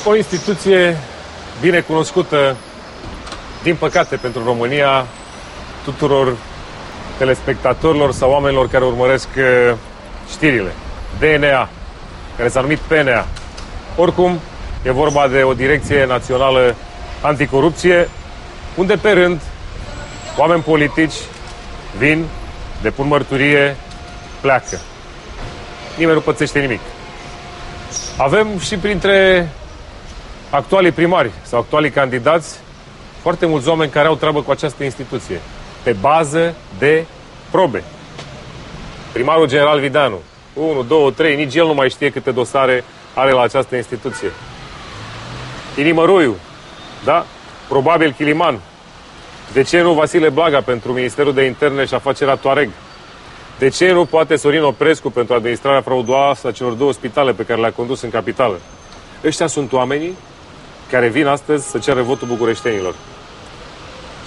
O instituție bine cunoscută, din păcate pentru România, tuturor telespectatorilor sau oamenilor care urmăresc știrile. DNA, care s-a numit PNA. Oricum, e vorba de o direcție națională anticorupție, unde pe rând oameni politici vin, depun mărturie, pleacă. Nimeni nu pățește nimic. Avem și printre actualii primari sau actualii candidați foarte mulți oameni care au treabă cu această instituție, pe bază de probe. Primarul general Videanu, 1, 2, 3, nici el nu mai știe câte dosare are la această instituție. Inimăroiu, da? Probabil Chiliman. De ce nu Vasile Blaga pentru Ministerul de Interne și Afacerea Tuareg? De ce nu poate Sorin Oprescu pentru administrarea frauduoasă a celor 2 spitale pe care le-a condus în capitală? Ăștia sunt oamenii care vin astăzi să ceară votul bucureștenilor.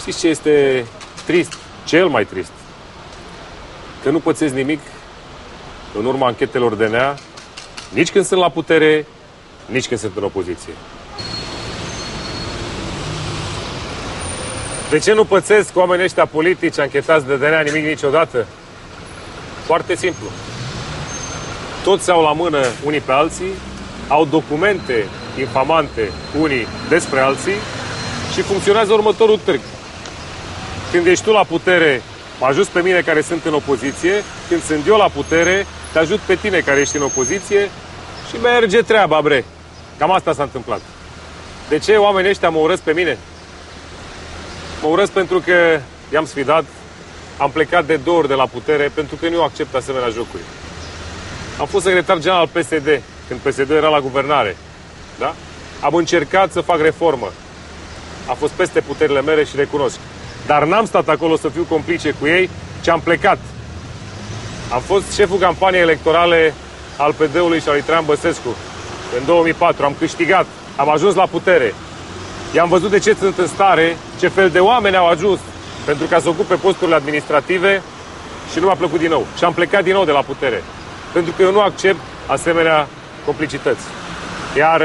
Știți ce este trist? Cel mai trist? Că nu pățesc nimic în urma anchetelor DNA, nici când sunt la putere, nici când sunt în opoziție. De ce nu pățesc oamenii ăștia politici anchetați de DNA nimic niciodată? Foarte simplu. Toți au la mână unii pe alții, au documente infamante unii despre alții și funcționează următorul târg. Când ești tu la putere, mă ajut pe mine care sunt în opoziție, când sunt eu la putere, te ajut pe tine care ești în opoziție și merge treaba, bre. Cam asta s-a întâmplat. De ce oamenii ăștia mă urăsc pe mine? Mă urăsc pentru că i-am sfidat, am plecat de 2 ori de la putere pentru că nu accept asemenea jocuri. Am fost secretar general al PSD, când PSD era la guvernare. Da? Am încercat să fac reformă. A fost peste puterile mele și recunosc. Dar n-am stat acolo să fiu complice cu ei, ci am plecat. Am fost șeful campaniei electorale al PD-ului și al lui Traian Băsescu. În 2004 am câștigat, am ajuns la putere. I-am văzut de ce sunt în stare, ce fel de oameni au ajuns pentru ca să ocupe posturile administrative și nu mi-a plăcut din nou. Și am plecat din nou de la putere. Pentru că eu nu accept asemenea complicități. Iar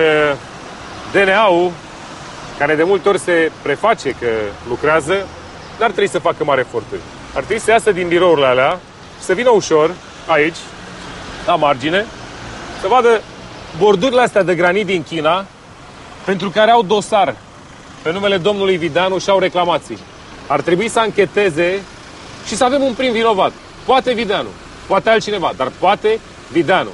DNA-ul, care de multe ori se preface că lucrează, n-ar trebui să facă mari eforturi. Ar trebui să iasă din birourile alea, să vină ușor, aici, la margine, să vadă bordurile astea de granit din China, pentru care au dosar pe numele domnului Videanu și au reclamații. Ar trebui să ancheteze și să avem un prim vinovat. Poate Videanu, poate altcineva, dar poate Videanu.